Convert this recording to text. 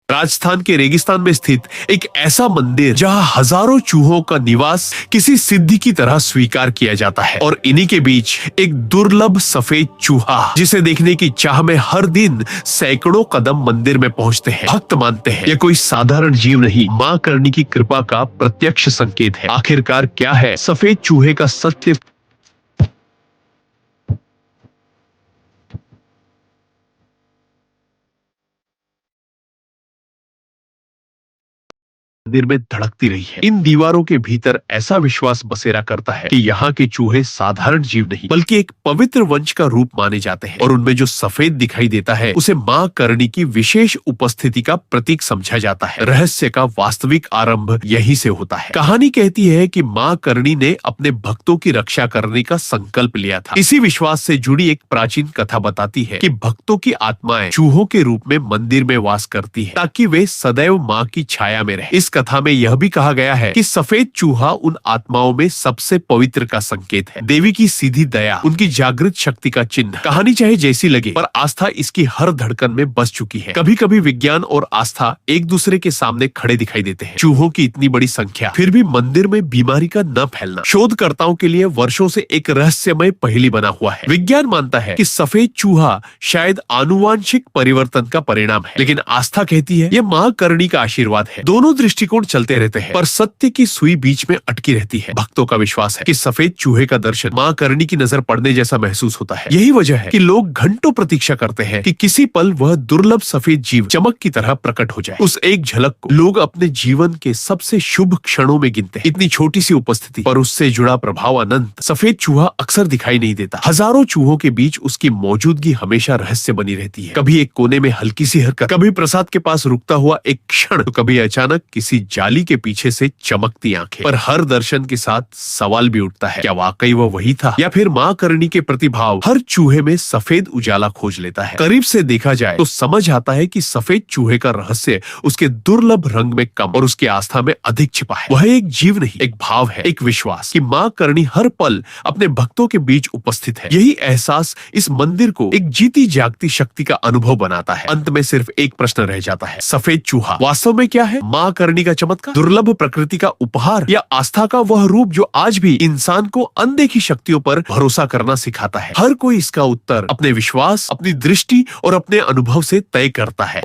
राजस्थान के रेगिस्तान में स्थित एक ऐसा मंदिर जहां हजारों चूहों का निवास किसी सिद्धि की तरह स्वीकार किया जाता है, और इन्हीं के बीच एक दुर्लभ सफेद चूहा जिसे देखने की चाह में हर दिन सैकड़ों कदम मंदिर में पहुंचते हैं। भक्त मानते हैं यह कोई साधारण जीव नहीं, मां करनी की कृपा का प्रत्यक्ष संकेत है। आखिरकार क्या है सफेद चूहे का सत्य? मंदिर में धड़कती रही है। इन दीवारों के भीतर ऐसा विश्वास बसेरा करता है कि यहाँ के चूहे साधारण जीव नहीं बल्कि एक पवित्र वंश का रूप माने जाते हैं, और उनमें जो सफेद दिखाई देता है उसे मां करणी की विशेष उपस्थिति का प्रतीक समझा जाता है। रहस्य का वास्तविक आरंभ यहीं से होता है। कहानी कहती है कि मां करणी ने अपने भक्तों की रक्षा करने का संकल्प लिया था। इसी विश्वास से जुड़ी एक प्राचीन कथा बताती है कि भक्तों की आत्माएं चूहों के रूप में मंदिर में वास करती है ताकि वे सदैव मां की छाया में रहे। इस कथा में यह भी कहा गया है कि सफेद चूहा उन आत्माओं में सबसे पवित्र का संकेत है, देवी की सीधी दया, उनकी जागृत शक्ति का चिन्ह। कहानी चाहे जैसी लगे, पर आस्था इसकी हर धड़कन में बस चुकी है। कभी कभी विज्ञान और आस्था एक दूसरे के सामने खड़े दिखाई देते हैं। चूहों की इतनी बड़ी संख्या, फिर भी मंदिर में बीमारी का न फैलना शोधकर्ताओं के लिए वर्षों से एक रहस्यमय पहेली बना हुआ है। विज्ञान मानता है कि सफेद चूहा शायद आनुवांशिक परिवर्तन का परिणाम है, लेकिन आस्था कहती है यह मां करणी का आशीर्वाद है। दोनों दृष्टिकोण चलते रहते हैं, पर सत्य की सुई बीच में अटकी रहती है। भक्तों का विश्वास है कि सफेद चूहे का दर्शन मां करणी की नजर पड़ने जैसा महसूस होता है। यही वजह है कि लोग घंटों प्रतीक्षा करते हैं कि किसी पल वह दुर्लभ सफेद जीव चमक की तरह प्रकट हो जाए। उस एक झलक को लोग अपने जीवन के सबसे शुभ क्षणों में गिनते हैं। इतनी छोटी सी उपस्थिति पर उससे जुड़ा प्रभाव अनंत। सफेद चूहा अक्सर दिखाई नहीं देता, हजारों चूहों के बीच उसकी मौजूदगी हमेशा रहस्य बनी रहती है। कभी एक कोने में हल्की सी हरकत, कभी प्रसाद के पास रुकता हुआ एक क्षण, तो कभी अचानक किसी जाली के पीछे से चमकती आंखें। पर हर दर्शन के साथ सवाल भी उठता है, क्या वाकई वह वही था, या फिर मां करणी के प्रतिभाव हर चूहे में सफेद उजाला खोज लेता है। करीब से देखा जाए तो समझ आता है कि सफेद चूहे का रहस्य उसके दुर्लभ रंग में कम और उसकी आस्था में अधिक छिपा है। वह एक जीव नहीं, एक भाव है, एक विश्वास कि मां करणी हर पल अपने भक्तों के बीच उपस्थित है। यही एहसास इस मंदिर को एक जीती जागती शक्ति का अनुभव बनाता है। अंत में सिर्फ एक प्रश्न रह जाता है, सफेद चूहा वास्तव में क्या है? मां करणी का चमत्कार, दुर्लभ प्रकृति का उपहार, या आस्था का वह रूप जो आज भी इंसान को अनदेखी शक्तियों पर भरोसा करना सिखाता है? हर कोई इसका उत्तर अपने विश्वास, अपनी दृष्टि और अपने अनुभव से तय करता है।